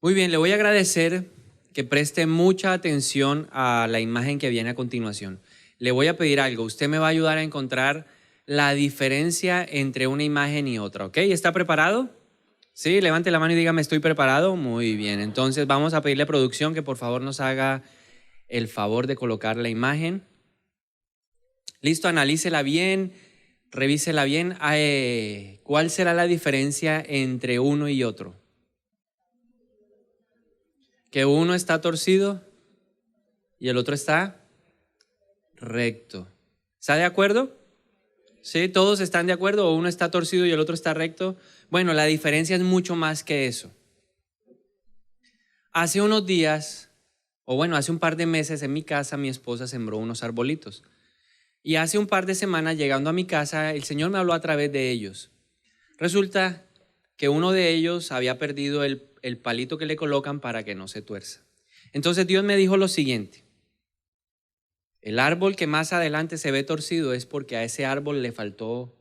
Muy bien, le voy a agradecer que preste mucha atención a la imagen que viene a continuación. Le voy a pedir algo. Usted me va a ayudar a encontrar la diferencia entre una imagen y otra, ¿ok? ¿Está preparado? Sí, levante la mano y dígame, ¿estoy preparado? Muy bien, entonces vamos a pedirle a producción que por favor nos haga el favor de colocar la imagen. Listo, analícela bien, revísela bien. ¿Cuál será la diferencia entre uno y otro? Que uno está torcido y el otro está recto. ¿Está de acuerdo? ¿Sí? ¿Todos están de acuerdo? ¿O uno está torcido y el otro está recto? Bueno, la diferencia es mucho más que eso. Hace unos días, o bueno, hace un par de meses en mi casa mi esposa sembró unos arbolitos. Y hace un par de semanas llegando a mi casa, el Señor me habló a través de ellos. Resulta que uno de ellos había perdido el palito que le colocan para que no se tuerza. Entonces Dios me dijo lo siguiente: el árbol que más adelante se ve torcido es porque a ese árbol le faltó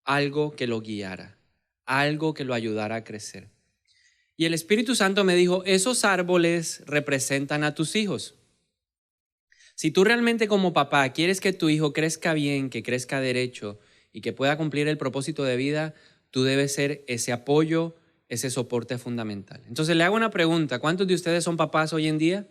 algo que lo guiara, algo que lo ayudara a crecer. Y el Espíritu Santo me dijo, esos árboles representan a tus hijos. Si tú realmente como papá quieres que tu hijo crezca bien, que crezca derecho y que pueda cumplir el propósito de vida, tú debes ser ese apoyo, ese soporte fundamental. Entonces le hago una pregunta, ¿cuántos de ustedes son papás hoy en día?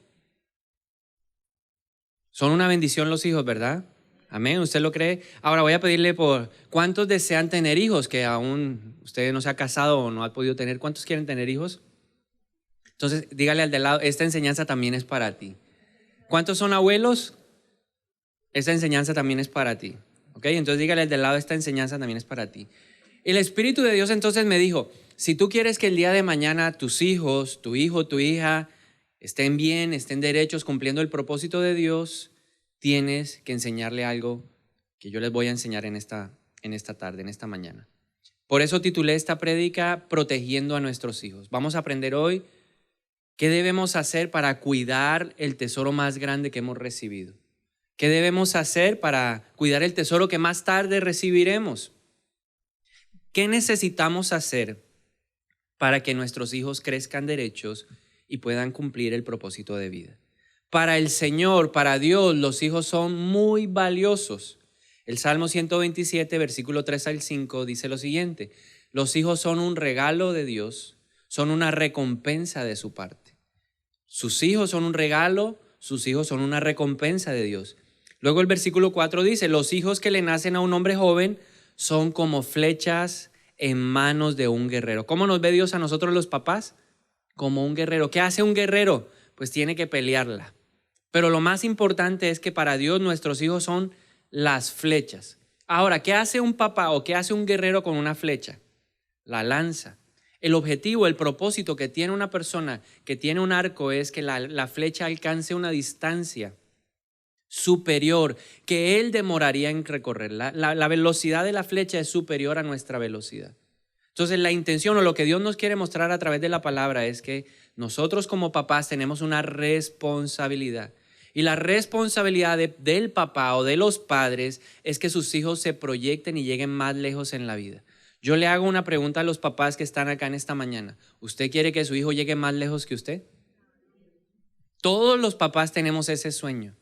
Son una bendición los hijos, ¿verdad? Amén, ¿usted lo cree? Ahora voy a pedirle por cuántos desean tener hijos, que aún usted no se ha casado o no ha podido tener. ¿Cuántos quieren tener hijos? Entonces dígale al de lado, esta enseñanza también es para ti. ¿Cuántos son abuelos? Esta enseñanza también es para ti. ¿Ok? Entonces dígale al de lado, esta enseñanza también es para ti. El Espíritu de Dios entonces me dijo, si tú quieres que el día de mañana tus hijos, tu hijo, tu hija estén bien, estén derechos, cumpliendo el propósito de Dios, tienes que enseñarle algo que yo les voy a enseñar en esta tarde, en esta mañana. Por eso titulé esta prédica Protegiendo a nuestros hijos. Vamos a aprender hoy qué debemos hacer para cuidar el tesoro más grande que hemos recibido. ¿Qué debemos hacer para cuidar el tesoro que más tarde recibiremos? ¿Qué necesitamos hacer para que nuestros hijos crezcan derechos y puedan cumplir el propósito de vida? Para el Señor, para Dios, los hijos son muy valiosos. El Salmo 127, versículo 3 al 5 dice lo siguiente: los hijos son un regalo de Dios, son una recompensa de su parte. Sus hijos son un regalo, sus hijos son una recompensa de Dios. Luego el versículo 4 dice, los hijos que le nacen a un hombre joven son como flechas en manos de un guerrero. ¿Cómo nos ve Dios a nosotros los papás? Como un guerrero. ¿Qué hace un guerrero? Pues tiene que pelearla. Pero lo más importante es que para Dios nuestros hijos son las flechas. Ahora, ¿qué hace un papá o qué hace un guerrero con una flecha? La lanza. El objetivo, el propósito que tiene una persona que tiene un arco es que la flecha alcance una distancia superior que él demoraría en recorrer. La velocidad de la flecha es superior a nuestra velocidad. Entonces la intención o lo que Dios nos quiere mostrar a través de la palabra es que nosotros como papás tenemos una responsabilidad. Y la responsabilidad del papá o de los padres es que sus hijos se proyecten y lleguen más lejos en la vida. Yo le hago una pregunta a los papás que están acá en esta mañana. ¿Usted quiere que su hijo llegue más lejos que usted? Todos los papás tenemos ese sueño.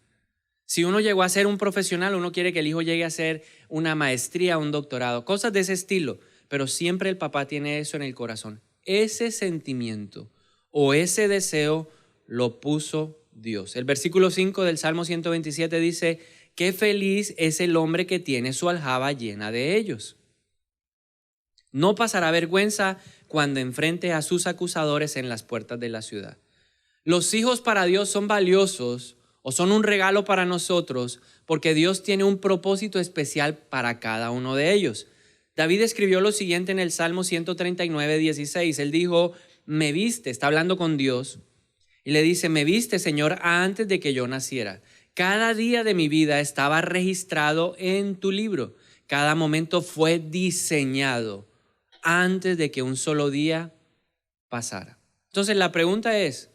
Si uno llegó a ser un profesional, uno quiere que el hijo llegue a hacer una maestría, un doctorado, cosas de ese estilo, pero siempre el papá tiene eso en el corazón. Ese sentimiento o ese deseo lo puso Dios. El versículo 5 del Salmo 127 dice, qué feliz es el hombre que tiene su aljaba llena de ellos. No pasará vergüenza cuando enfrente a sus acusadores en las puertas de la ciudad. Los hijos para Dios son valiosos o son un regalo para nosotros porque Dios tiene un propósito especial para cada uno de ellos. David escribió lo siguiente en el Salmo 139, 16. Él dijo, me viste, está hablando con Dios, y le dice, me viste, Señor, antes de que yo naciera. Cada día de mi vida estaba registrado en tu libro. Cada momento fue diseñado antes de que un solo día pasara. Entonces la pregunta es,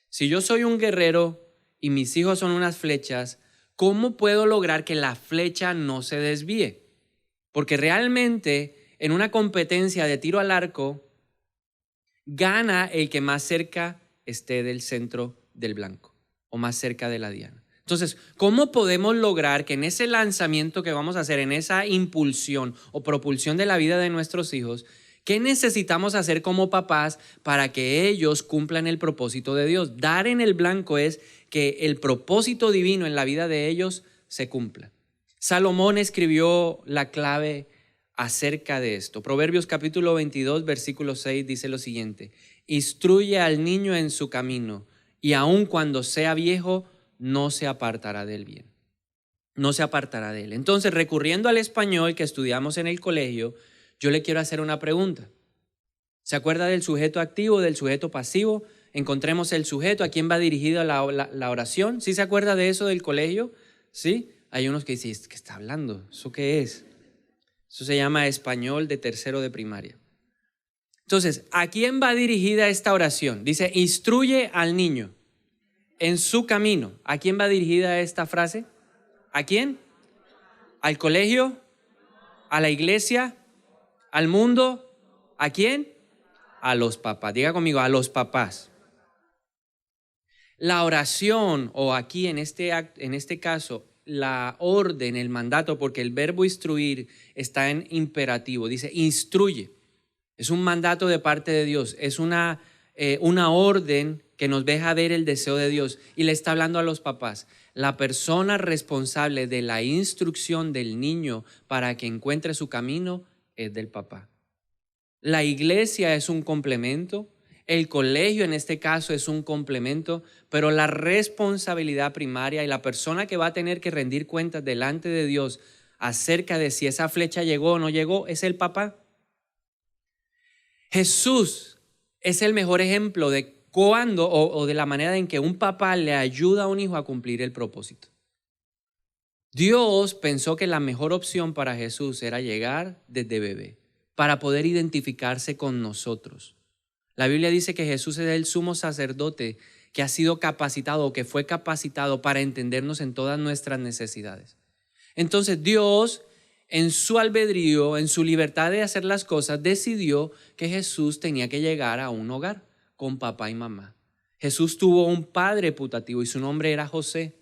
si yo soy un guerrero y mis hijos son unas flechas, ¿cómo puedo lograr que la flecha no se desvíe? Porque realmente en una competencia de tiro al arco, Gana el que más cerca esté del centro del blanco o más cerca de la diana. Entonces, ¿cómo podemos lograr que en ese lanzamiento que vamos a hacer, en esa impulsión o propulsión de la vida de nuestros hijos, qué necesitamos hacer como papás para que ellos cumplan el propósito de Dios? Dar en el blanco es que el propósito divino en la vida de ellos se cumpla. Salomón escribió la clave acerca de esto. Proverbios capítulo 22, versículo 6 dice lo siguiente: instruye al niño en su camino, y aun cuando sea viejo, no se apartará del bien. No se apartará de él. Entonces, recurriendo al español que estudiamos en el colegio, yo le quiero hacer una pregunta. ¿Se acuerda del sujeto activo, del sujeto pasivo? Encontremos el sujeto, a quién va dirigida la oración. ¿Sí se acuerda de eso del colegio? ¿Sí? Hay unos que dicen, ¿qué está hablando? ¿Eso qué es? Eso se llama español de tercero de primaria. Entonces, ¿a quién va dirigida esta oración? Dice, instruye al niño en su camino. ¿A quién va dirigida esta frase? ¿A quién? ¿Al colegio? ¿A la iglesia? ¿Al mundo? ¿A quién? A los papás. Diga conmigo, a los papás. La oración, o aquí en este caso, la orden, el mandato, porque el verbo instruir está en imperativo. Dice, instruye. Es un mandato de parte de Dios. Es una orden que nos deja ver el deseo de Dios, y le está hablando a los papás. La persona responsable de la instrucción del niño para que encuentre su camino es del papá. La iglesia es un complemento, el colegio en este caso es un complemento, pero la responsabilidad primaria y la persona que va a tener que rendir cuentas delante de Dios acerca de si esa flecha llegó o no llegó es el papá. Jesús es el mejor ejemplo de cuándo o de la manera en que un papá le ayuda a un hijo a cumplir el propósito. Dios pensó que la mejor opción para Jesús era llegar desde bebé, para poder identificarse con nosotros. La Biblia dice que Jesús es el sumo sacerdote que ha sido capacitado o que fue capacitado para entendernos en todas nuestras necesidades. Entonces Dios, en su albedrío, en su libertad de hacer las cosas, decidió que Jesús tenía que llegar a un hogar con papá y mamá. Jesús tuvo un padre putativo y su nombre era José.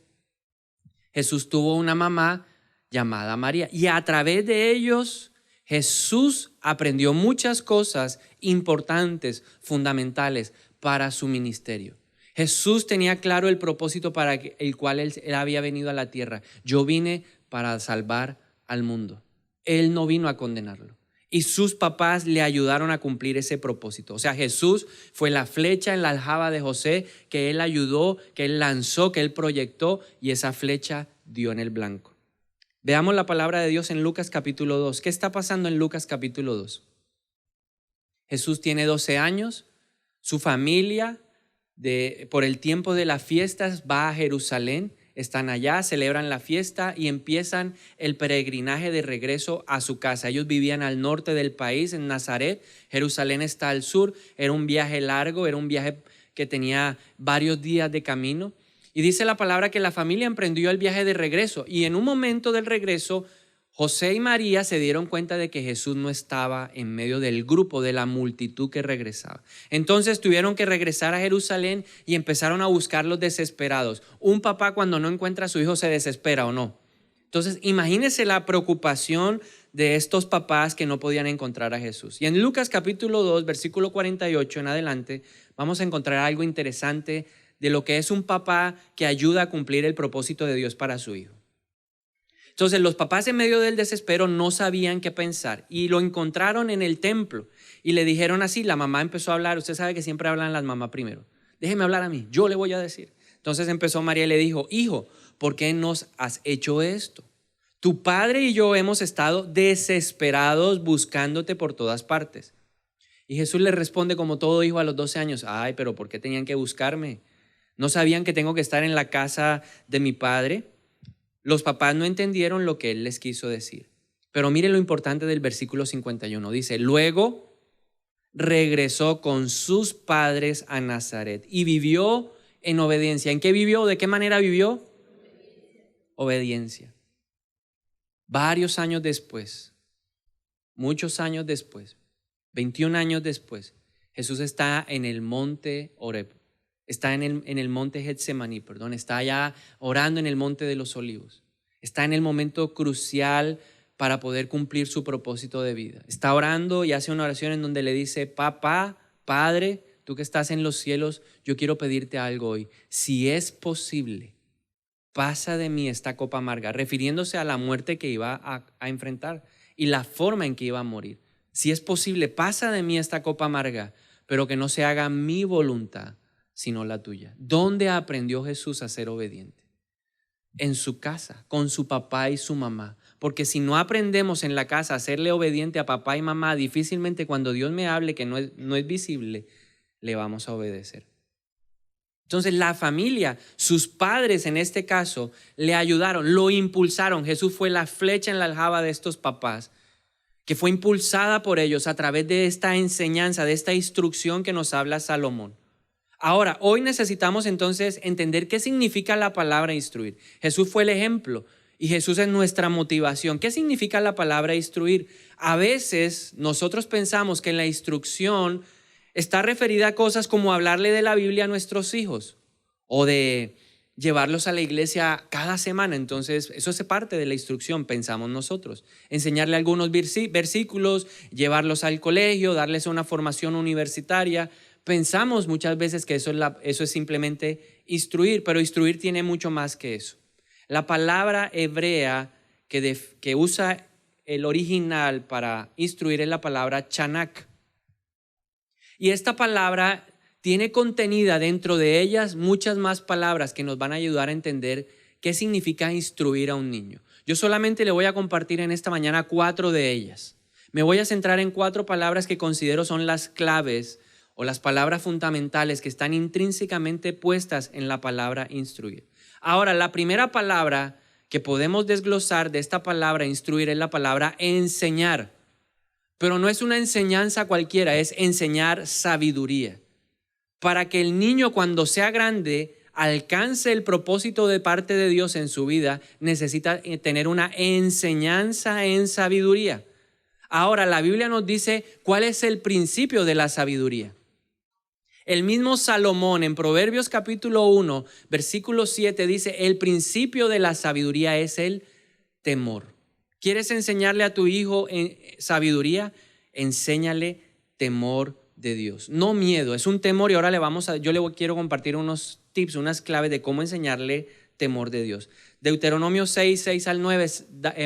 Jesús tuvo una mamá llamada María, y a través de ellos Jesús aprendió muchas cosas importantes, fundamentales para su ministerio. Jesús tenía claro el propósito para el cual él había venido a la tierra. Yo vine para salvar al mundo. Él no vino a condenarlo. Y sus papás le ayudaron a cumplir ese propósito. O sea, Jesús fue la flecha en la aljaba de José que él ayudó, que él lanzó, que él proyectó, y esa flecha dio en el blanco. Veamos la palabra de Dios en Lucas capítulo 2. ¿Qué está pasando en Lucas capítulo 2? Jesús tiene 12 años, su familia por el tiempo de las fiestas va a Jerusalén, están allá, celebran la fiesta y empiezan el peregrinaje de regreso a su casa. Ellos vivían al norte del país, en Nazaret. Jerusalén está al sur. Era un viaje largo, era un viaje que tenía varios días de camino. Y dice la palabra que la familia emprendió el viaje de regreso, y en un momento del regreso, José y María se dieron cuenta de que Jesús no estaba en medio del grupo, de la multitud que regresaba. Entonces tuvieron que regresar a Jerusalén y empezaron a buscarlos desesperados. Un papá, cuando no encuentra a su hijo, se desespera, ¿o no? Entonces imagínense la preocupación de estos papás que no podían encontrar a Jesús. Y en Lucas capítulo 2, versículo 48 en adelante, vamos a encontrar algo interesante de lo que es un papá que ayuda a cumplir el propósito de Dios para su hijo. Entonces los papás, en medio del desespero, no sabían qué pensar y lo encontraron en el templo y le dijeron así. La mamá empezó a hablar. Usted sabe que siempre hablan las mamás primero. Déjeme hablar a mí, yo le voy a decir. Entonces empezó María y le dijo: hijo, ¿por qué nos has hecho esto? Tu padre y yo hemos estado desesperados buscándote por todas partes. Y Jesús le responde como todo hijo a los 12 años: ay, pero ¿por qué tenían que buscarme? ¿No sabían que tengo que estar en la casa de mi padre? Los papás no entendieron lo que él les quiso decir. Pero mire lo importante del versículo 51. Dice: luego regresó con sus padres a Nazaret y vivió en obediencia. ¿En qué vivió? ¿De qué manera vivió? Obediencia. Varios años después, muchos años después, 21 años después, Jesús está en el monte Oreb, está en el monte Getsemaní, está allá orando en el monte de los olivos. Está en el momento crucial para poder cumplir su propósito de vida. Está orando y hace una oración en donde le dice: Papá, Padre, tú que estás en los cielos, yo quiero pedirte algo hoy. Si es posible, pasa de mí esta copa amarga, refiriéndose a la muerte que iba a enfrentar y la forma en que iba a morir. Si es posible, pasa de mí esta copa amarga, pero que no se haga mi voluntad, sino la tuya. ¿Dónde aprendió Jesús a ser obediente? En su casa, con su papá y su mamá. Porque si no aprendemos en la casa a serle obediente a papá y mamá, difícilmente cuando Dios me hable que no es visible, le vamos a obedecer. Entonces la familia, sus padres en este caso, le ayudaron, lo impulsaron. Jesús fue la flecha en la aljaba de estos papás, que fue impulsada por ellos a través de esta enseñanza, de esta instrucción que nos habla Salomón. Ahora, hoy necesitamos entonces entender qué significa la palabra instruir. Jesús fue el ejemplo y Jesús es nuestra motivación. ¿Qué significa la palabra instruir? A veces nosotros pensamos que la instrucción está referida a cosas como hablarle de la Biblia a nuestros hijos o de llevarlos a la iglesia cada semana. Entonces, eso es parte de la instrucción, pensamos nosotros. Enseñarle algunos versículos, llevarlos al colegio, darles una formación universitaria. Pensamos muchas veces que eso es simplemente instruir, pero instruir tiene mucho más que eso. La palabra hebrea que usa el original para instruir es la palabra chanak. Y esta palabra tiene contenida dentro de ellas muchas más palabras que nos van a ayudar a entender qué significa instruir a un niño. Yo solamente le voy a compartir en esta mañana 4 de ellas. Me voy a centrar en 4 palabras que considero son las claves o las palabras fundamentales que están intrínsecamente puestas en la palabra instruir. Ahora, la primera palabra que podemos desglosar de esta palabra instruir es la palabra enseñar. Pero no es una enseñanza cualquiera, es enseñar sabiduría. Para que el niño cuando sea grande alcance el propósito de parte de Dios en su vida, necesita tener una enseñanza en sabiduría. Ahora, la Biblia nos dice cuál es el principio de la sabiduría. El mismo Salomón en Proverbios capítulo 1, versículo 7 dice: el principio de la sabiduría es el temor. ¿Quieres enseñarle a tu hijo sabiduría? Enséñale temor de Dios. No miedo, es un temor. Y ahora yo le quiero compartir unos tips, unas claves de cómo enseñarle temor de Dios. Deuteronomio 6, 6 al 9,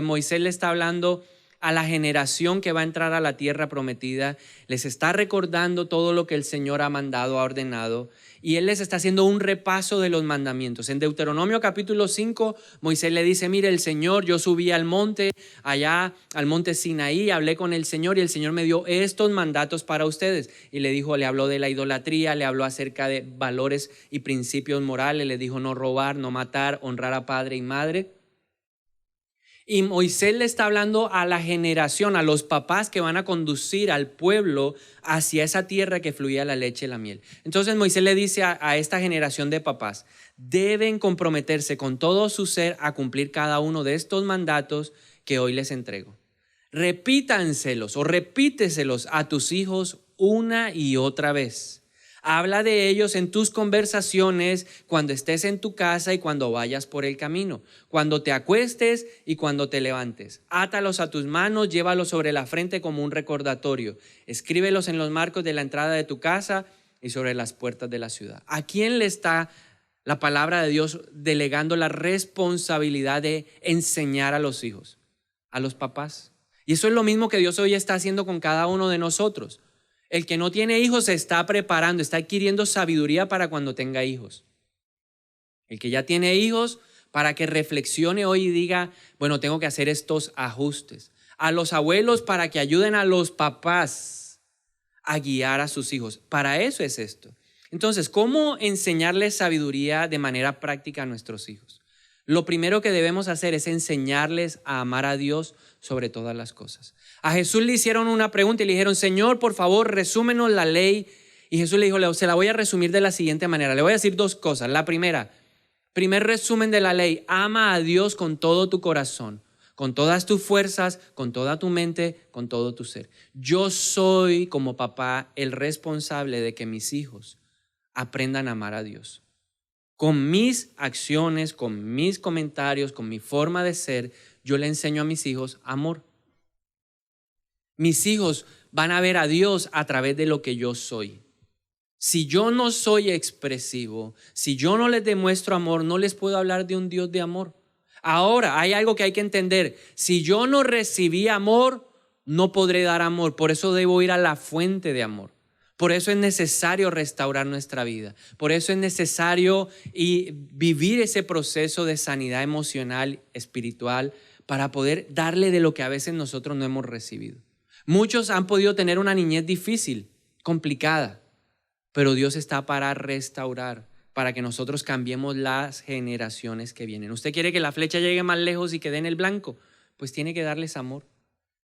Moisés le está hablando a la generación que va a entrar a la tierra prometida. Les está recordando todo lo que el Señor ha mandado, ha ordenado. Y Él les está haciendo un repaso de los mandamientos. En Deuteronomio capítulo 5, Moisés le dice: mire, el Señor, yo subí al monte, allá al monte Sinaí, hablé con el Señor y el Señor me dio estos mandatos para ustedes. Y le habló de la idolatría, le habló acerca de valores y principios morales, le dijo no robar, no matar, honrar a padre y madre. Y Moisés le está hablando a la generación, a los papás que van a conducir al pueblo hacia esa tierra que fluía la leche y la miel. Entonces Moisés le dice a esta generación de papás: deben comprometerse con todo su ser a cumplir cada uno de estos mandatos que hoy les entrego. Repítanselos o repíteselos a tus hijos una y otra vez. Habla de ellos en tus conversaciones, cuando estés en tu casa y cuando vayas por el camino, cuando te acuestes y cuando te levantes. Átalos a tus manos, llévalos sobre la frente como un recordatorio. Escríbelos en los marcos de la entrada de tu casa y sobre las puertas de la ciudad. ¿A quién le está la palabra de Dios delegando la responsabilidad de enseñar a los hijos? A los papás. Y eso es lo mismo que Dios hoy está haciendo con cada uno de nosotros. El que no tiene hijos se está preparando, está adquiriendo sabiduría para cuando tenga hijos. El que ya tiene hijos, para que reflexione hoy y diga: bueno, tengo que hacer estos ajustes. A los abuelos, para que ayuden a los papás a guiar a sus hijos. Para eso es esto. Entonces, ¿cómo enseñarles sabiduría de manera práctica a nuestros hijos? Lo primero que debemos hacer es enseñarles a amar a Dios sobre todas las cosas. A Jesús le hicieron una pregunta y le dijeron: Señor, por favor, resúmenos la ley. Y Jesús le dijo: se la voy a resumir de la siguiente manera. Le voy a decir 2 cosas. La primer resumen de la ley: ama a Dios con todo tu corazón, con todas tus fuerzas, con toda tu mente, con todo tu ser. Yo soy como papá el responsable de que mis hijos aprendan a amar a Dios. Con mis acciones, con mis comentarios, con mi forma de ser, yo le enseño a mis hijos amor. Mis hijos van a ver a Dios a través de lo que yo soy. Si yo no soy expresivo, si yo no les demuestro amor, no les puedo hablar de un Dios de amor. Ahora, hay algo que hay que entender. Si yo no recibí amor, no podré dar amor. Por eso debo ir a la fuente de amor. Por eso es necesario restaurar nuestra vida. Por eso es necesario vivir ese proceso de sanidad emocional, espiritual, para poder darle de lo que a veces nosotros no hemos recibido. Muchos han podido tener una niñez difícil, complicada, pero Dios está para restaurar, para que nosotros cambiemos las generaciones que vienen. ¿Usted quiere que la flecha llegue más lejos y que dé en el blanco? Pues tiene que darles amor.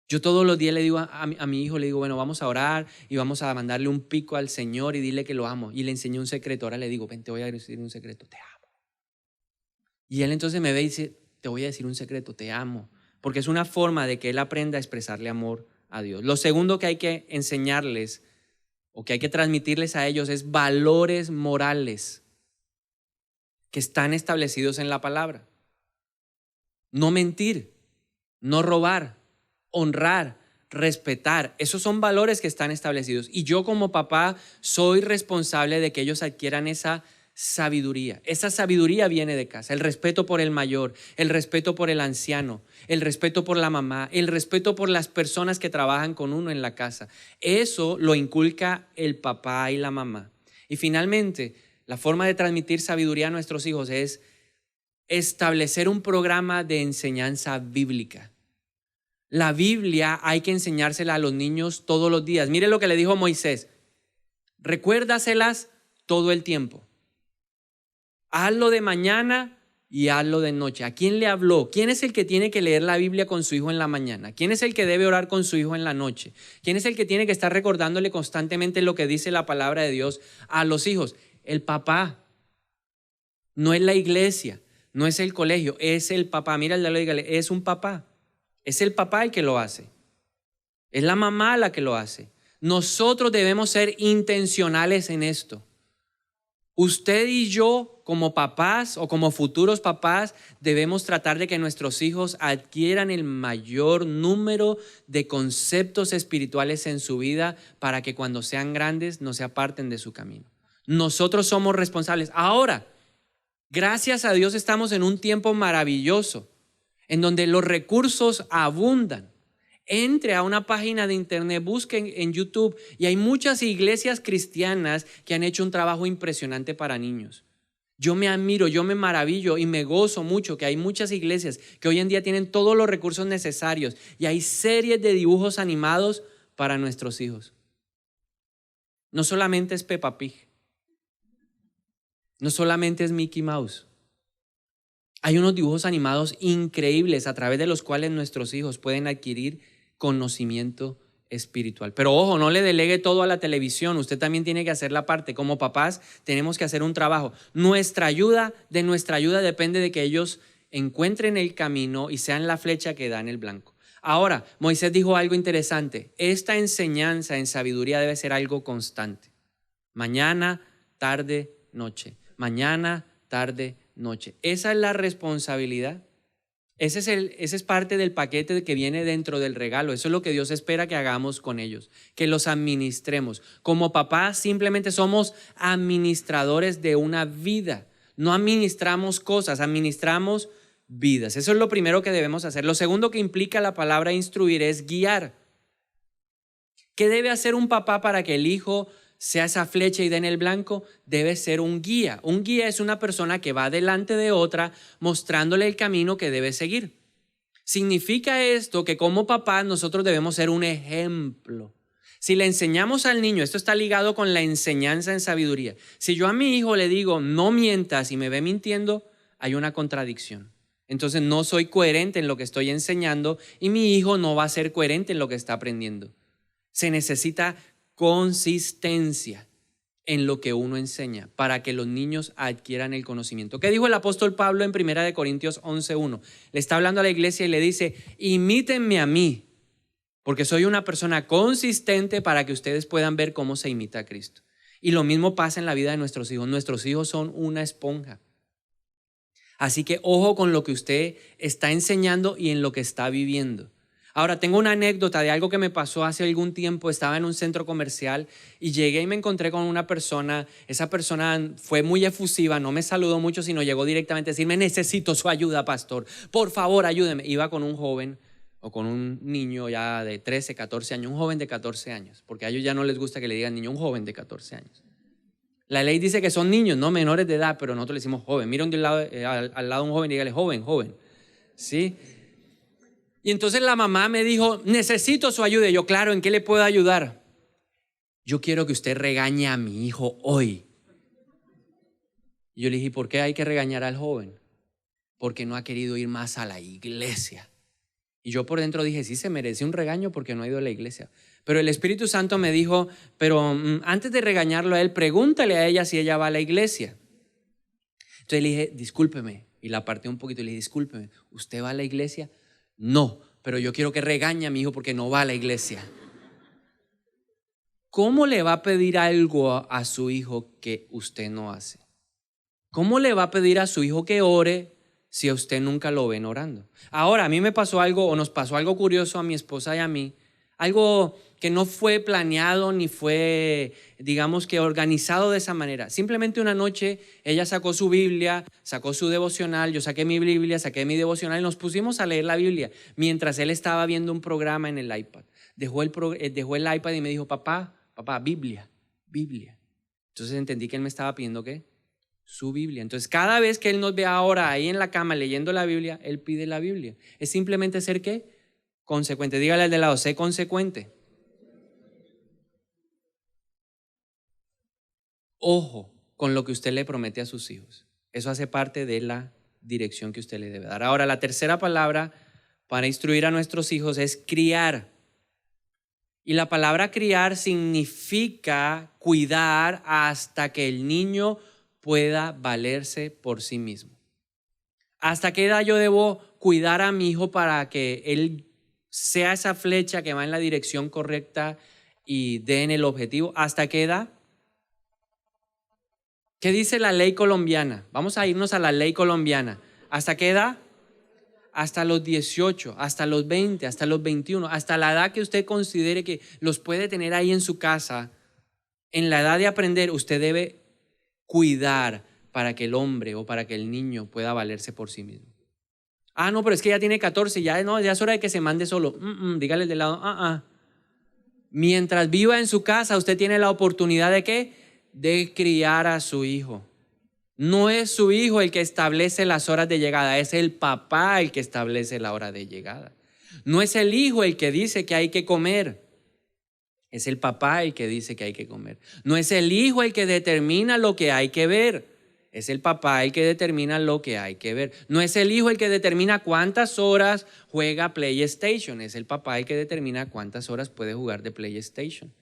Yo todos los días le digo a mi hijo, le digo, bueno, vamos a orar y vamos a mandarle un pico al Señor y dile que lo amo. Y le enseñé un secreto. Ahora le digo, ven, te voy a decir un secreto, te amo. Y él entonces me ve y dice, te voy a decir un secreto, te amo. Porque es una forma de que él aprenda a expresarle amor a Dios. Lo segundo que hay que enseñarles o que hay que transmitirles a ellos es valores morales que están establecidos en la palabra. No mentir, no robar, honrar, respetar. Esos son valores que están establecidos. Y yo como papá soy responsable de que ellos adquieran esa sabiduría. Esa sabiduría viene de casa. El respeto por el mayor, el respeto por el anciano, el respeto por la mamá, el respeto por las personas que trabajan con uno en la casa. Eso lo inculca el papá y la mamá. Y finalmente, la forma de transmitir sabiduría a nuestros hijos es establecer un programa de enseñanza bíblica. La Biblia hay que enseñársela a los niños todos los días. Mire lo que le dijo Moisés. Recuérdaselas todo el tiempo. Hazlo de mañana y hazlo de noche. ¿A quién le habló? ¿Quién es el que tiene que leer la Biblia con su hijo en la mañana? ¿Quién es el que debe orar con su hijo en la noche? ¿Quién es el que tiene que estar recordándole constantemente lo que dice la palabra de Dios a los hijos? El papá. No es la iglesia, no es el colegio, es el papá. Mira el de la iglesia, es un papá. Es el papá el que lo hace. Es la mamá la que lo hace. Nosotros debemos ser intencionales en esto. Usted y yo, como papás o como futuros papás, debemos tratar de que nuestros hijos adquieran el mayor número de conceptos espirituales en su vida para que cuando sean grandes no se aparten de su camino. Nosotros somos responsables. Ahora, gracias a Dios estamos en un tiempo maravilloso en donde los recursos abundan. Entre a una página de internet, busquen en YouTube y hay muchas iglesias cristianas que han hecho un trabajo impresionante para niños. Yo me admiro, yo me maravillo y me gozo mucho que hay muchas iglesias que hoy en día tienen todos los recursos necesarios y hay series de dibujos animados para nuestros hijos. No solamente es Peppa Pig, no solamente es Mickey Mouse. Hay unos dibujos animados increíbles a través de los cuales nuestros hijos pueden adquirir conocimiento espiritual. Pero ojo, no le delegue todo a la televisión. Usted también tiene que hacer la parte. Como papás tenemos que hacer un trabajo. Nuestra ayuda depende de que ellos encuentren el camino y sean la flecha que da en el blanco. Ahora, Moisés dijo algo interesante. Esta enseñanza en sabiduría debe ser algo constante. Mañana, tarde, noche. Mañana, tarde, noche. Esa es la responsabilidad. Ese es parte del paquete que viene dentro del regalo. Eso es lo que Dios espera que hagamos con ellos, que los administremos. Como papás simplemente somos administradores de una vida. No administramos cosas, administramos vidas. Eso es lo primero que debemos hacer. Lo segundo que implica la palabra instruir es guiar. ¿Qué debe hacer un papá para que el hijo sea esa flecha y dé en el blanco? Debe ser un guía. Un guía es una persona que va delante de otra mostrándole el camino que debe seguir. Significa esto que como papás nosotros debemos ser un ejemplo. Si le enseñamos al niño, esto está ligado con la enseñanza en sabiduría. Si yo a mi hijo le digo no mientas y me ve mintiendo, hay una contradicción. Entonces no soy coherente en lo que estoy enseñando y mi hijo no va a ser coherente en lo que está aprendiendo. Se necesita consistencia. en lo que uno enseña, para que los niños adquieran el conocimiento. ¿Qué dijo el apóstol Pablo en 1 Corintios 11:1? Le está hablando a la iglesia y le dice: imítenme a mí, porque soy una persona consistente para que ustedes puedan ver cómo se imita a Cristo. Y lo mismo pasa en la vida de nuestros hijos. Nuestros hijos son una esponja. Así que ojo con lo que usted está enseñando y en lo que está viviendo. Ahora, tengo una anécdota de algo que me pasó hace algún tiempo. Estaba en un centro comercial y llegué y me encontré con una persona. Esa persona fue muy efusiva, no me saludó mucho, sino llegó directamente a decirme: necesito su ayuda, pastor. Por favor, ayúdeme. Iba con un joven o con un niño ya de 13, 14 años, un joven de 14 años, porque a ellos ya no les gusta que le digan niño, un joven de 14 años. La ley dice que son niños, no menores de edad, pero nosotros le decimos joven. Mira al lado de un joven y dígale: joven, joven. ¿Sí? Y entonces la mamá me dijo: necesito su ayuda. Y yo: claro, ¿en qué le puedo ayudar? Yo quiero que usted regañe a mi hijo hoy. Y yo le dije: ¿por qué hay que regañar al joven? Porque no ha querido ir más a la iglesia. Y yo por dentro dije: sí, se merece un regaño porque no ha ido a la iglesia. Pero el Espíritu Santo me dijo: pero antes de regañarlo a él, pregúntale a ella si ella va a la iglesia. Entonces le dije: discúlpeme. Y la aparté un poquito y le dije: discúlpeme, ¿usted va a la iglesia? No, pero yo quiero que regañe a mi hijo porque no va a la iglesia. ¿Cómo le va a pedir algo a su hijo que usted no hace? ¿Cómo le va a pedir a su hijo que ore si a usted nunca lo ven orando? Ahora, a mí me pasó algo, o nos pasó algo curioso a mi esposa y a mí, algo que no fue planeado ni fue, digamos que organizado de esa manera. Simplemente una noche ella sacó su Biblia, sacó su devocional, yo saqué mi Biblia, saqué mi devocional y nos pusimos a leer la Biblia mientras él estaba viendo un programa en el iPad. Dejó el iPad y me dijo: papá, Biblia. Entonces entendí que él me estaba pidiendo ¿qué? Su Biblia. Entonces cada vez que él nos ve ahora ahí en la cama leyendo la Biblia, él pide la Biblia. Es simplemente ser ¿qué? Consecuente. Dígale al de lado: sé consecuente. Ojo con lo que usted le promete a sus hijos. Eso hace parte de la dirección que usted le debe dar. Ahora, la tercera palabra para instruir a nuestros hijos es criar. Y la palabra criar significa cuidar hasta que el niño pueda valerse por sí mismo. ¿Hasta qué edad yo debo cuidar a mi hijo para que él sea esa flecha que va en la dirección correcta y dé en el objetivo? ¿Hasta qué edad? ¿Qué dice la ley colombiana? Vamos a irnos a la ley colombiana. ¿Hasta qué edad? Hasta los 18, hasta los 20, hasta los 21, hasta la edad que usted considere que los puede tener ahí en su casa. En la edad de aprender, usted debe cuidar para que el hombre o para que el niño pueda valerse por sí mismo. Ah, no, pero es que ya tiene 14, ya es hora de que se mande solo. Dígale de lado, Mientras viva en su casa, usted tiene la oportunidad de ¿qué? De criar a su hijo. No es su hijo el que establece las horas de llegada, es el papá el que establece la hora de llegada. No es el hijo el que dice que hay que comer, es el papá el que dice que hay que comer. No es el hijo el que determina lo que hay que ver, es el papá el que determina lo que hay que ver. No es el hijo el que determina cuántas horas juega PlayStation, es el papá el que determina cuántas horas puede jugar de PlayStation.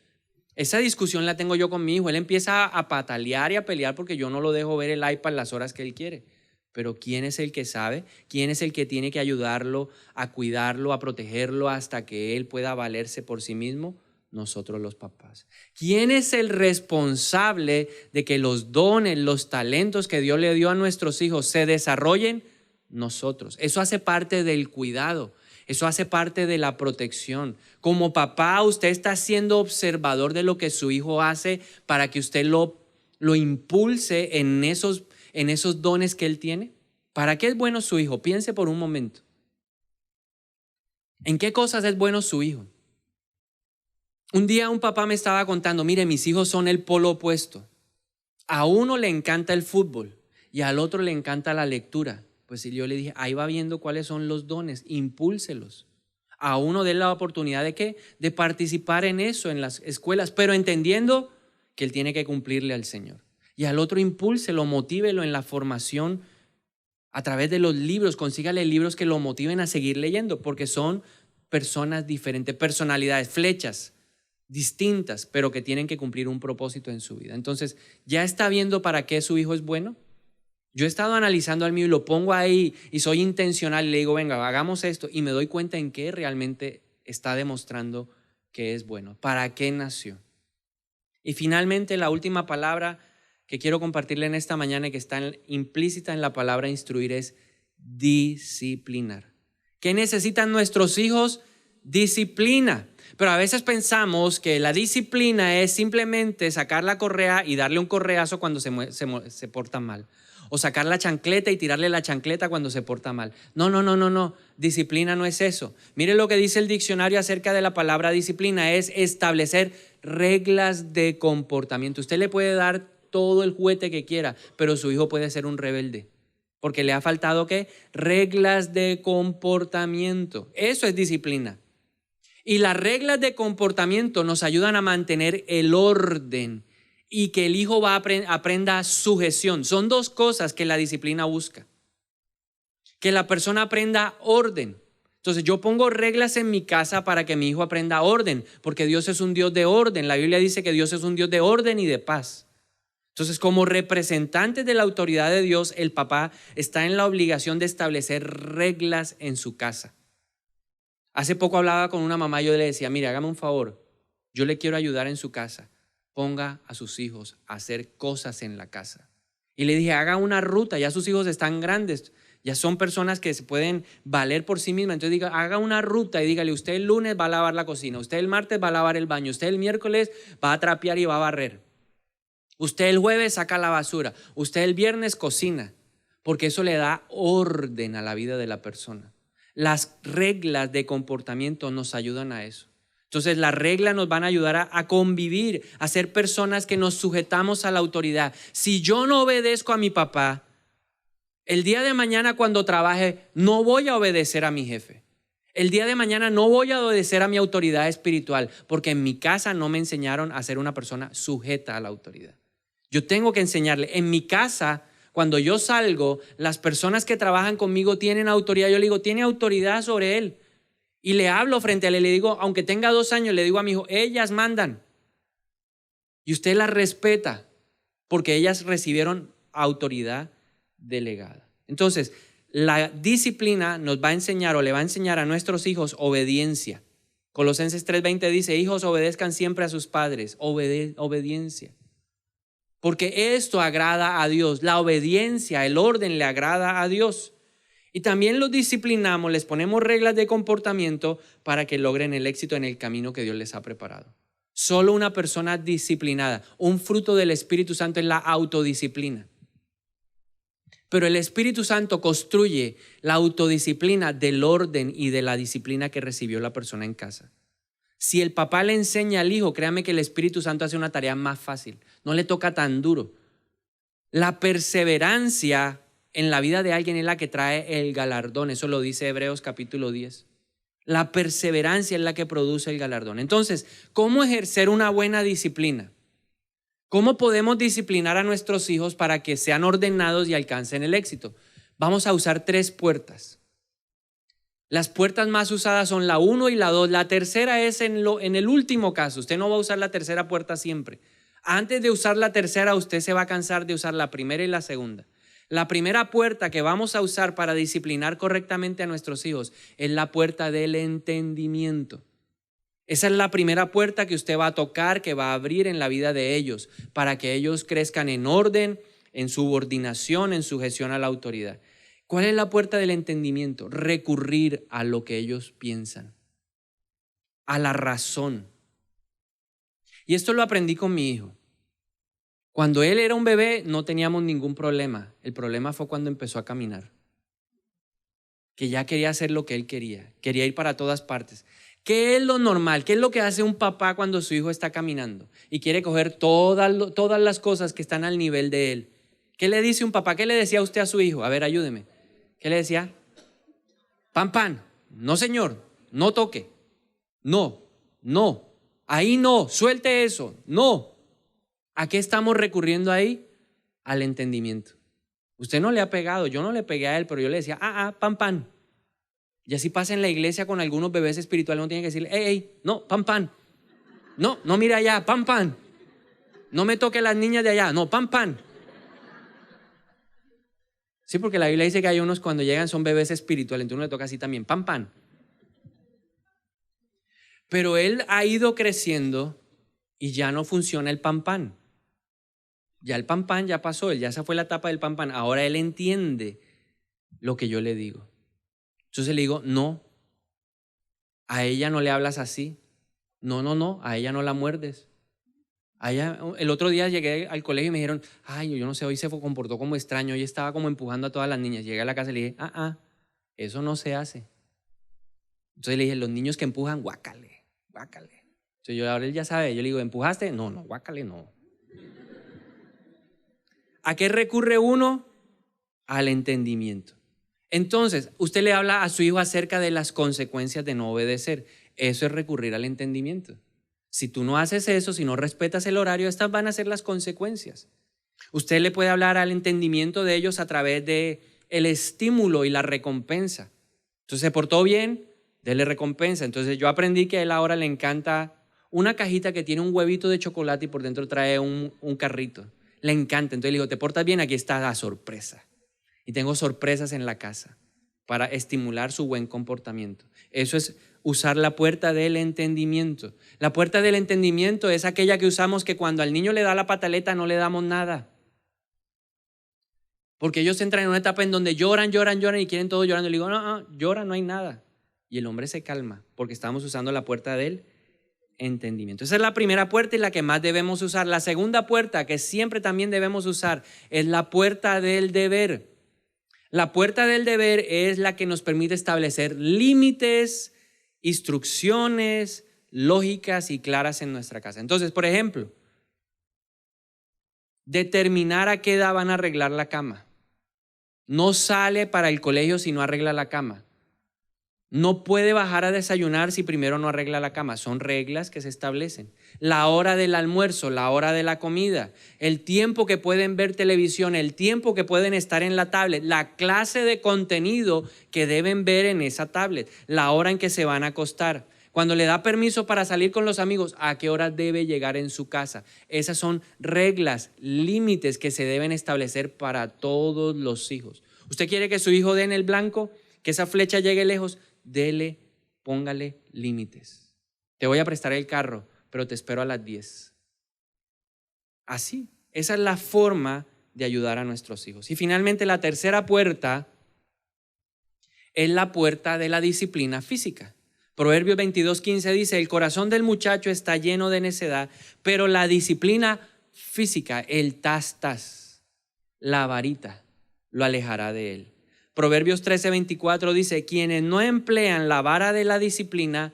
Esa discusión la tengo yo con mi hijo. Él empieza a patalear y a pelear porque yo no lo dejo ver el iPad las horas que él quiere. Pero ¿quién es el que sabe? ¿Quién es el que tiene que ayudarlo, a cuidarlo, a protegerlo hasta que él pueda valerse por sí mismo? Nosotros los papás. ¿Quién es el responsable de que los dones, los talentos que Dios le dio a nuestros hijos se desarrollen? Nosotros. Eso hace parte del cuidado. Eso hace parte de la protección. Como papá, usted está siendo observador de lo que su hijo hace para que usted lo impulse en esos dones que él tiene. ¿Para qué es bueno su hijo? Piense por un momento. ¿En qué cosas es bueno su hijo? Un día un papá me estaba contando: mire, mis hijos son el polo opuesto. A uno le encanta el fútbol y al otro le encanta la lectura. Pues yo le dije: ahí va viendo cuáles son los dones, impúlselos. A uno dé la oportunidad de ¿qué? De participar en eso, en las escuelas, pero entendiendo que él tiene que cumplirle al Señor. Y al otro impúlselo, motívelo en la formación a través de los libros, consígale libros que lo motiven a seguir leyendo, porque son personas diferentes, personalidades, flechas. distintas, pero que tienen que cumplir un propósito en su vida. Entonces, ¿ya está viendo para qué su hijo es bueno? Yo he estado analizando al mío y lo pongo ahí y soy intencional y le digo, venga, hagamos esto, y me doy cuenta en qué realmente está demostrando que es bueno, para qué nació. Y finalmente, la última palabra que quiero compartirle en esta mañana y que está implícita en la palabra instruir es disciplinar. ¿Qué necesitan nuestros hijos? Disciplina. Pero a veces pensamos que la disciplina es simplemente sacar la correa y darle un correazo cuando se porta mal. O sacar la chancleta y tirarle la chancleta cuando se porta mal. No. Disciplina no es eso. Mire lo que dice el diccionario acerca de la palabra disciplina. Es establecer reglas de comportamiento. Usted le puede dar todo el juguete que quiera, pero su hijo puede ser un rebelde. Porque le ha faltado, ¿qué? Reglas de comportamiento. Eso es disciplina. Y las reglas de comportamiento nos ayudan a mantener el orden y que el hijo aprenda sujeción. Son dos cosas que la disciplina busca. Que la persona aprenda orden. Entonces yo pongo reglas en mi casa para que mi hijo aprenda orden, porque Dios es un Dios de orden. La Biblia dice que Dios es un Dios de orden y de paz. Entonces, como representante de la autoridad de Dios, el papá está en la obligación de establecer reglas en su casa. Hace poco hablaba con una mamá y yo le decía, mire, hágame un favor, yo le quiero ayudar en su casa, ponga a sus hijos a hacer cosas en la casa. Y le dije, haga una ruta, ya sus hijos están grandes, ya son personas que se pueden valer por sí mismas. Entonces haga una ruta y dígale, usted el lunes va a lavar la cocina, usted el martes va a lavar el baño, usted el miércoles va a trapear y va a barrer. Usted el jueves saca la basura, usted el viernes cocina, porque eso le da orden a la vida de la persona. Las reglas de comportamiento nos ayudan a eso. Entonces las reglas nos van a ayudar a convivir, a ser personas que nos sujetamos a la autoridad. Si yo no obedezco a mi papá, el día de mañana cuando trabaje no voy a obedecer a mi jefe. El día de mañana no voy a obedecer a mi autoridad espiritual, porque en mi casa no me enseñaron a ser una persona sujeta a la autoridad. Yo tengo que enseñarle. En mi casa, cuando yo salgo, las personas que trabajan conmigo tienen autoridad. Yo le digo, tiene autoridad sobre él. Y le hablo frente a él y le digo, aunque tenga 2 años, le digo a mi hijo, ellas mandan. Y usted las respeta, porque ellas recibieron autoridad delegada. Entonces, la disciplina nos va a enseñar o le va a enseñar a nuestros hijos obediencia. Colosenses 3:20 dice, hijos, obedezcan siempre a sus padres. Obediencia. Porque esto agrada a Dios. La obediencia, el orden le agrada a Dios. Y también los disciplinamos, les ponemos reglas de comportamiento para que logren el éxito en el camino que Dios les ha preparado. Solo una persona disciplinada, un fruto del Espíritu Santo es la autodisciplina. Pero el Espíritu Santo construye la autodisciplina del orden y de la disciplina que recibió la persona en casa. Si el papá le enseña al hijo, créame que el Espíritu Santo hace una tarea más fácil, no le toca tan duro. La perseverancia en la vida de alguien es la que trae el galardón, eso lo dice Hebreos capítulo 10. La perseverancia es la que produce el galardón. Entonces, ¿cómo ejercer una buena disciplina? ¿Cómo podemos disciplinar a nuestros hijos para que sean ordenados y alcancen el éxito? Vamos a usar 3 puertas. Las puertas más usadas son la 1 y la 2. La tercera es en el último caso. Usted no va a usar la tercera puerta siempre. Antes de usar la tercera, usted se va a cansar de usar la primera y la segunda. La primera puerta que vamos a usar para disciplinar correctamente a nuestros hijos es la puerta del entendimiento. Esa es la primera puerta que usted va a tocar, que va a abrir en la vida de ellos, para que ellos crezcan en orden, en subordinación, en sujeción a la autoridad. ¿Cuál es la puerta del entendimiento? Recurrir a lo que ellos piensan, a la razón. Y esto lo aprendí con mi hijo. Cuando él era un bebé no teníamos ningún problema. El problema fue cuando empezó a caminar. Que ya quería hacer lo que él quería. Quería ir para todas partes. ¿Qué es lo normal? ¿Qué es lo que hace un papá cuando su hijo está caminando y quiere coger todas las cosas que están al nivel de él? ¿Qué le dice un papá? ¿Qué le decía usted a su hijo? A ver, ayúdeme. ¿Qué le decía? Pan. No, señor. No toque. No. Ahí no. Suelte eso. No. ¿A qué estamos recurriendo ahí? Al entendimiento. Usted no le ha pegado. Yo no le pegué a él, pero yo le decía, pan. Y así pasa en la iglesia con algunos bebés espirituales. Uno tiene que decirle, no, pan. No, no mire allá, pan, pan. No me toque las niñas de allá, no, pan, pan. Sí, porque la Biblia dice que hay unos cuando llegan son bebés espirituales, entonces uno le toca así también, pan, pan. Pero él ha ido creciendo y ya no funciona el pan, pan. Ya el pan, pan ya pasó, ya esa fue la etapa del pan, pan. Ahora él entiende lo que yo le digo. Entonces le digo, no, a ella no le hablas así. No, no, no, a ella no la muerdes. El otro día llegué al colegio y me dijeron, ay, yo no sé, hoy se comportó como extraño, hoy estaba como empujando a todas las niñas. Llegué a la casa y le dije, eso no se hace. Entonces le dije, los niños que empujan, guácale, guácale. Entonces ahora él ya sabe, yo le digo, ¿empujaste? No, no, guácale, no. ¿A qué recurre uno? Al entendimiento. Entonces, usted le habla a su hijo acerca de las consecuencias de no obedecer. Eso es recurrir al entendimiento. Si tú no haces eso, si no respetas el horario, estas van a ser las consecuencias. Usted le puede hablar al entendimiento de ellos a través de el estímulo y la recompensa. Entonces, se portó bien, déle recompensa. Entonces, yo aprendí que a él ahora le encanta una cajita que tiene un huevito de chocolate y por dentro trae un carrito. Le encanta. Entonces le digo, ¿te portas bien? Aquí está la sorpresa. Y tengo sorpresas en la casa para estimular su buen comportamiento. Eso es usar la puerta del entendimiento. La puerta del entendimiento es aquella que usamos que cuando al niño le da la pataleta no le damos nada. Porque ellos entran en una etapa en donde lloran, lloran, lloran y quieren todo llorando. Le digo, no, llora, no hay nada. Y el hombre se calma porque estamos usando la puerta del entendimiento. Esa es la primera puerta y la que más debemos usar. La segunda puerta que siempre también debemos usar es la puerta del deber. La puerta del deber es la que nos permite establecer límites, instrucciones lógicas y claras en nuestra casa. Entonces, por ejemplo, determinar a qué edad van a arreglar la cama. No sale para el colegio si no arregla la cama. No puede bajar a desayunar si primero no arregla la cama. Son reglas que se establecen. La hora del almuerzo, la hora de la comida, el tiempo que pueden ver televisión, el tiempo que pueden estar en la tablet, la clase de contenido que deben ver en esa tablet, la hora en que se van a acostar. Cuando le da permiso para salir con los amigos, ¿a qué hora debe llegar en su casa? Esas son reglas, límites que se deben establecer para todos los hijos. ¿Usted quiere que su hijo dé en el blanco? ¿Que esa flecha llegue lejos? Dele, póngale límites. Te voy a prestar el carro, pero te espero a las 10. Así, esa es la forma de ayudar a nuestros hijos. Y finalmente la tercera puerta es la puerta de la disciplina física. Proverbios 22:15 dice, el corazón del muchacho está lleno de necedad, pero la disciplina física, el tas, la varita, lo alejará de él. Proverbios 13:24 dice, quienes no emplean la vara de la disciplina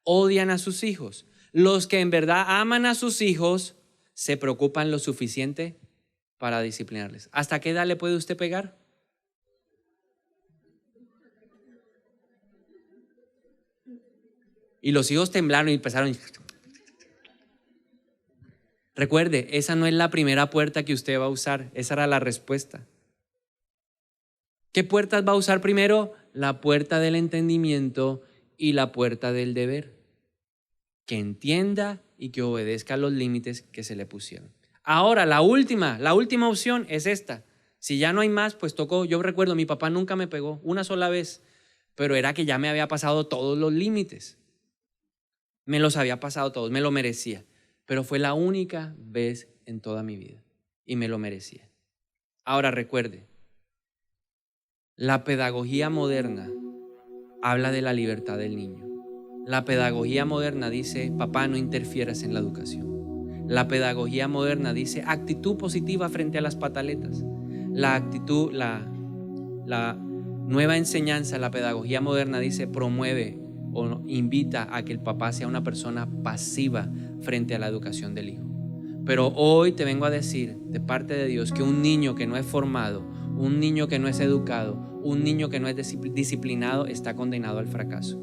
odian a sus hijos. Los que en verdad aman a sus hijos se preocupan lo suficiente para disciplinarles. ¿Hasta qué edad le puede usted pegar? Y los hijos temblaron y empezaron. Recuerde, esa no es la primera puerta que usted va a usar. Esa era la respuesta. ¿Qué puertas va a usar primero? La puerta del entendimiento y la puerta del deber. Que entienda y que obedezca los límites que se le pusieron. Ahora, la última opción es esta. Si ya no hay más, pues tocó. Yo recuerdo, mi papá nunca me pegó, una sola vez, pero era que ya me había pasado todos los límites. Me los había pasado todos, me lo merecía. Pero fue la única vez en toda mi vida y me lo merecía. Ahora recuerde, la pedagogía moderna habla de la libertad del niño. La pedagogía moderna dice, papá, no interfieras en la educación. La pedagogía moderna dice, actitud positiva frente a las pataletas. La nueva enseñanza, la pedagogía moderna dice, promueve o invita a que el papá sea una persona pasiva frente a la educación del hijo. Pero hoy te vengo a decir de parte de Dios que un niño que no es formado, un niño que no es educado, un niño que no es disciplinado está condenado al fracaso.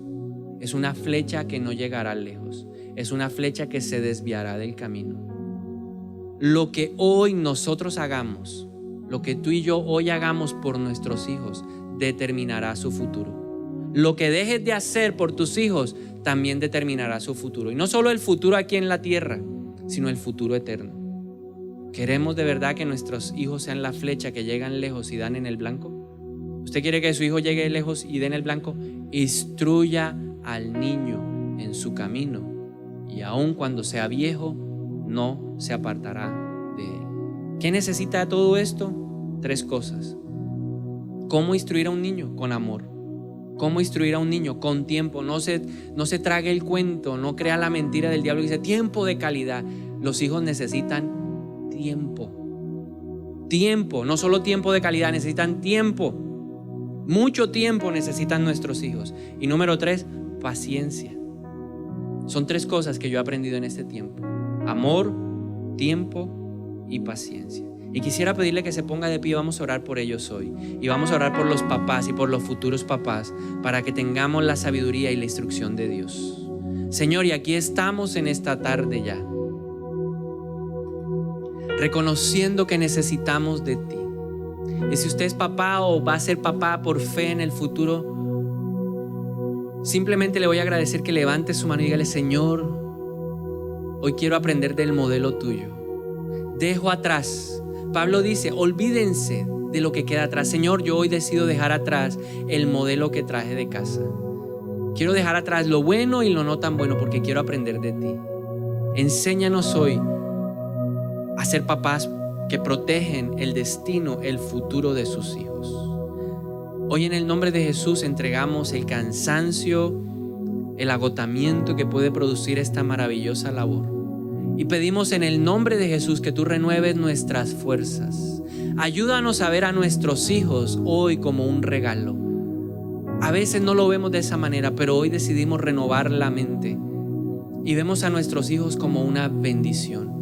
Es una flecha que no llegará lejos. Es una flecha que se desviará del camino. Lo que hoy nosotros hagamos, lo que tú y yo hoy hagamos por nuestros hijos, determinará su futuro. Lo que dejes de hacer por tus hijos también determinará su futuro. Y no solo el futuro aquí en la tierra, sino el futuro eterno. ¿Queremos de verdad que nuestros hijos sean la flecha que llegan lejos y dan en el blanco? ¿Usted quiere que su hijo llegue lejos y dé en el blanco? Instruya al niño en su camino, y aun cuando sea viejo, no se apartará de él. ¿Qué necesita todo esto? 3 cosas. ¿Cómo instruir a un niño? Con amor. ¿Cómo instruir a un niño? Con tiempo. No se trague el cuento, no crea la mentira del diablo que dice tiempo de calidad. Los hijos necesitan tiempo. Tiempo, no solo tiempo de calidad, necesitan tiempo. Mucho tiempo necesitan nuestros hijos. Y número 3, paciencia. Son 3 cosas que yo he aprendido en este tiempo: amor, tiempo y paciencia. Y quisiera pedirle que se ponga de pie. Vamos a orar por ellos hoy. Y vamos a orar por los papás y por los futuros papás, para que tengamos la sabiduría y la instrucción de Dios. Señor, y aquí estamos en esta tarde ya, reconociendo que necesitamos de ti. Y si usted es papá o va a ser papá por fe en el futuro, simplemente le voy a agradecer que levante su mano y dígale: Señor, hoy quiero aprender del modelo tuyo. Dejo atrás. Pablo dice: olvídense de lo que queda atrás. Señor, yo hoy decido dejar atrás el modelo que traje de casa. Quiero dejar atrás lo bueno y lo no tan bueno, porque quiero aprender de ti. Enséñanos hoy a ser papás que protegen el destino, el futuro de sus hijos. Hoy en el nombre de Jesús entregamos el cansancio, el agotamiento que puede producir esta maravillosa labor. Y pedimos en el nombre de Jesús que tú renueves nuestras fuerzas. Ayúdanos a ver a nuestros hijos hoy como un regalo. A veces no lo vemos de esa manera, pero hoy decidimos renovar la mente y vemos a nuestros hijos como una bendición.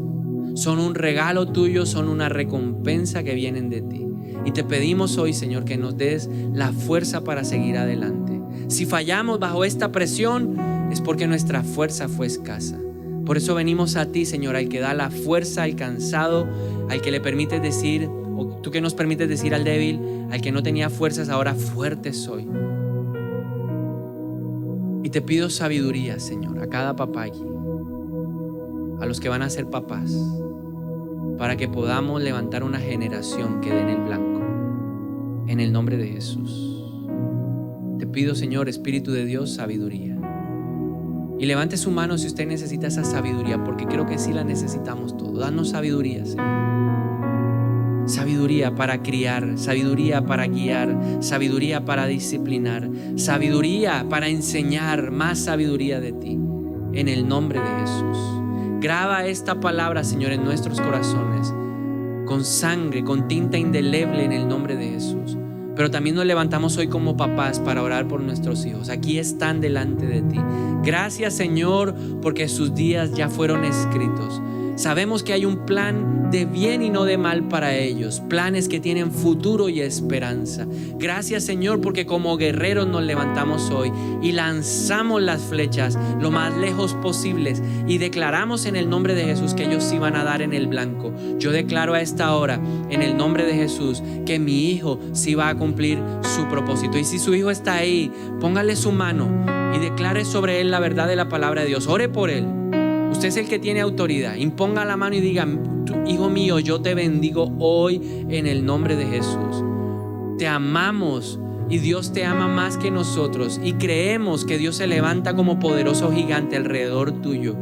Son un regalo tuyo, son una recompensa que vienen de ti. Y te pedimos hoy, Señor, que nos des la fuerza para seguir adelante. Si fallamos bajo esta presión, es porque nuestra fuerza fue escasa. Por eso venimos a ti, Señor, al que da la fuerza al cansado, al que le permites decir, o tú que nos permites decir al débil, al que no tenía fuerzas, ahora fuerte soy. Y te pido sabiduría, Señor, a cada papá aquí, a los que van a ser papás, para que podamos levantar una generación que dé en el blanco, en el nombre de Jesús. Te pido, Señor, Espíritu de Dios, sabiduría. Y levante su mano si usted necesita esa sabiduría, porque creo que sí la necesitamos todos. Danos sabiduría, Señor. Sabiduría para criar, sabiduría para guiar, sabiduría para disciplinar, sabiduría para enseñar, más sabiduría de ti, en el nombre de Jesús. Graba esta palabra, Señor, en nuestros corazones, con sangre, con tinta indeleble, en el nombre de Jesús. Pero también nos levantamos hoy como papás para orar por nuestros hijos. Aquí están delante de ti. Gracias, Señor, porque sus días ya fueron escritos. Sabemos que hay un plan de bien y no de mal para ellos, planes que tienen futuro y esperanza. Gracias, Señor, porque como guerreros nos levantamos hoy y lanzamos las flechas lo más lejos posibles y declaramos en el nombre de Jesús que ellos sí van a dar en el blanco. Yo declaro a esta hora en el nombre de Jesús que mi hijo sí va a cumplir su propósito. Y si su hijo está ahí, póngale su mano y declare sobre él la verdad de la palabra de Dios. Ore por él. Usted es el que tiene autoridad. Imponga la mano y diga: hijo mío, yo te bendigo hoy en el nombre de Jesús. Te amamos y Dios te ama más que nosotros, y creemos que Dios se levanta como poderoso gigante alrededor tuyo.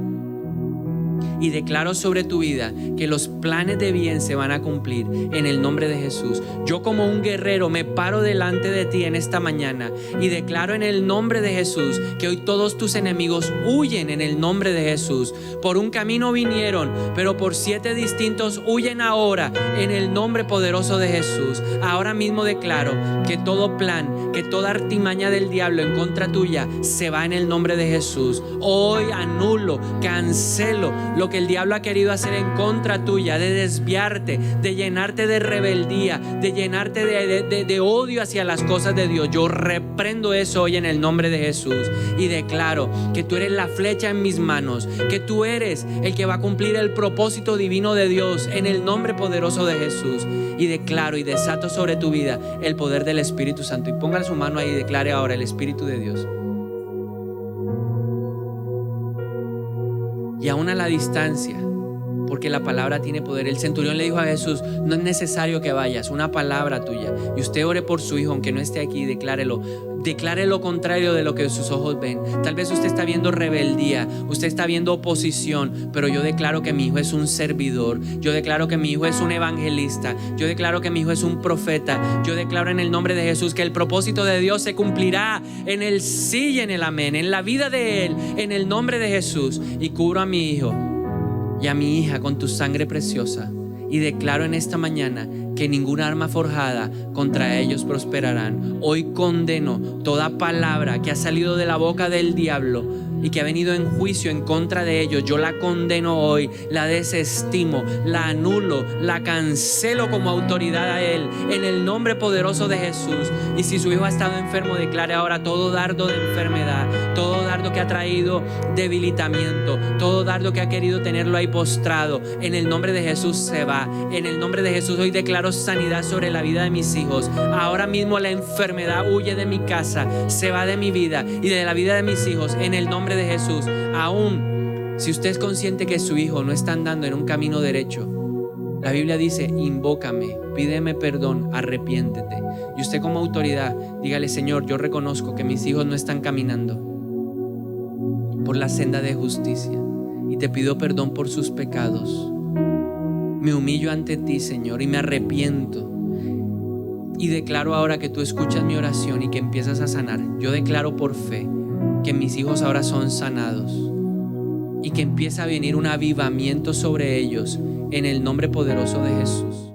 Y declaro sobre tu vida que los planes de bien se van a cumplir en el nombre de Jesús. Yo como un guerrero me paro delante de ti en esta mañana y declaro en el nombre de Jesús que hoy todos tus enemigos huyen en el nombre de Jesús. Por un camino vinieron, pero por 7 distintos huyen ahora en el nombre poderoso de Jesús. Ahora mismo declaro que todo plan, que toda artimaña del diablo en contra tuya se va en el nombre de Jesús. Hoy anulo, cancelo lo que el diablo ha querido hacer en contra tuya, de desviarte, de llenarte de rebeldía, de llenarte de odio hacia las cosas de Dios, yo reprendo eso hoy en el nombre de Jesús y declaro que tú eres la flecha en mis manos, que tú eres el que va a cumplir el propósito divino de Dios en el nombre poderoso de Jesús. Y declaro y desato sobre tu vida el poder del Espíritu Santo. Y ponga su mano ahí y declare ahora el Espíritu de Dios. Y aún a la distancia, porque la palabra tiene poder. El centurión le dijo a Jesús: no es necesario que vayas, una palabra tuya. Y usted ore por su hijo, aunque no esté aquí, declárelo. Declare lo contrario de lo que sus ojos ven. Tal vez usted está viendo rebeldía, usted está viendo oposición, pero yo declaro que mi hijo es un servidor. Yo declaro que mi hijo es un evangelista. Yo declaro que mi hijo es un profeta. Yo declaro en el nombre de Jesús que el propósito de Dios se cumplirá en el sí y en el amén, en la vida de él, en el nombre de Jesús. Y cubro a mi hijo y a mi hija con tu sangre preciosa. Y declaro en esta mañana que ninguna arma forjada contra ellos prosperarán. Hoy condeno toda palabra que ha salido de la boca del diablo y que ha venido en juicio en contra de ellos. Yo la condeno hoy, la desestimo, la anulo, la cancelo como autoridad a él, en el nombre poderoso de Jesús. Y si su hijo ha estado enfermo, declare ahora todo dardo de enfermedad, todo dardo que ha traído debilitamiento, todo dardo que ha querido tenerlo ahí postrado, en el nombre de Jesús se va. En el nombre de Jesús hoy declaro sanidad sobre la vida de mis hijos. Ahora mismo la enfermedad huye de mi casa, se va de mi vida y de la vida de mis hijos, en el nombre de Jesús. Aún si usted es consciente que su hijo no está andando en un camino derecho, la Biblia dice: invócame, pídeme perdón, arrepiéntete. Y usted como autoridad, dígale: Señor, yo reconozco que mis hijos no están caminando por la senda de justicia y te pido perdón por sus pecados. Me humillo ante ti, Señor, y me arrepiento. Y declaro ahora que tú escuchas mi oración y que empiezas a sanar. Yo declaro por fe que mis hijos ahora son sanados y que empieza a venir un avivamiento sobre ellos en el nombre poderoso de Jesús.